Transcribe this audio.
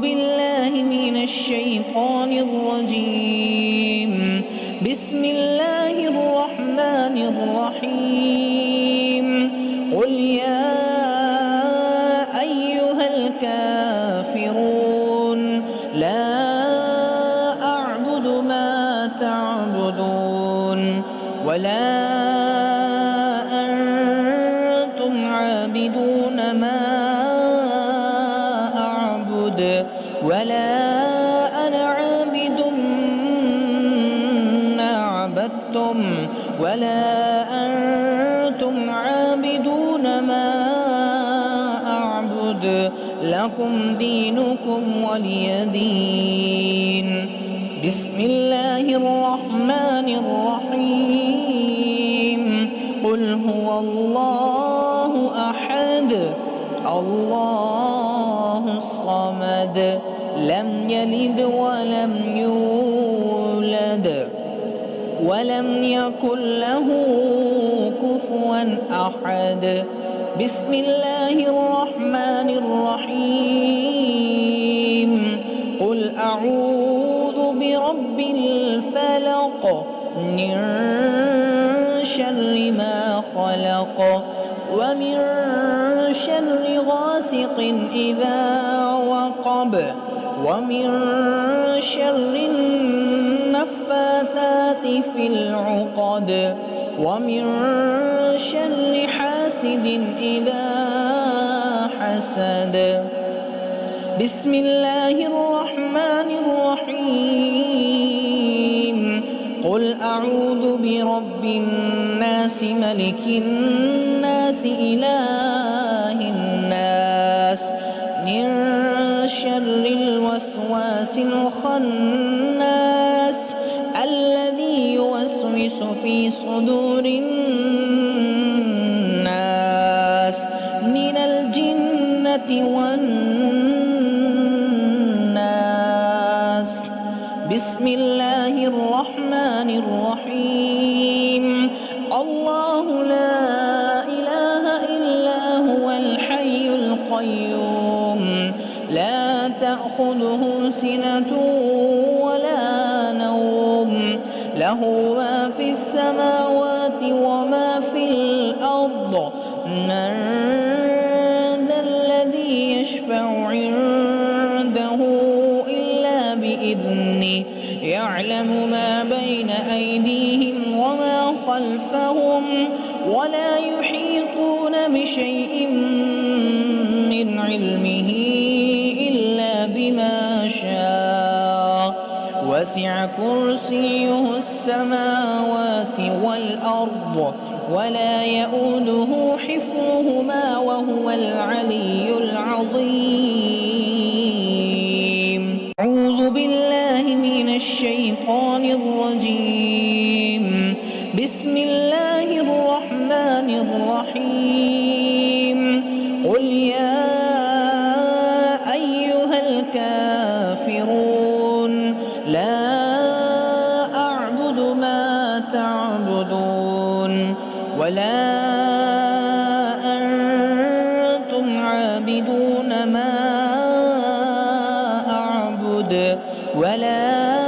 بالله من الشيطان الرجيم. بسم الله الرحمن الرحيم. قل يا أيها الكافرون لا أعبد ما تعبدون ولا أنتم عابدون ما أعبد ولا أنا عابد ما عبدتم ولا أنتم عابدون ما أعبد لكم دينكم ولي دين. بسم الله الرحمن الرحيم. قل هو الله أحد الله الصمد لم يلد ولم يولد ولم يكن له كفوا أحد. بسم الله الرحمن الرحيم. قل أعوذ برب الفلق من شر ما خلق ومن شر غاسق إذا وقب ومن شر النفاثات في العقد ومن شر حاسد إذا حسد. بسم الله الرحمن الرحيم. قل أعوذ برب الناس ملك الناس إله الناس من شر الوسواس الخناس الذي يوسوس في صدور الناس من الجنة والناس. بسم الله الرحمن الرحيم. الله لا إله إلا هو الحي القيوم لا تأخذه سنة ولا نوم له ما في السماوات وما في الأرض. من ذا الذي يشفع عنده إلا بإذنه يعلم ما بين أيديهم وما خلفهم ولا يحيطون بشيء من علمه إلا بما شاء وسع كرسيه السماوات والأرض ولا يؤوده حفظهما وهو العلي العظيم. أعوذ بالله من الشيطان الرجيم. بسم الله الرحمن الرحيم. قل يا أيها الكافرون لا أعبد ما تعبدون ولا أنتم عابدون ما أعبد ولا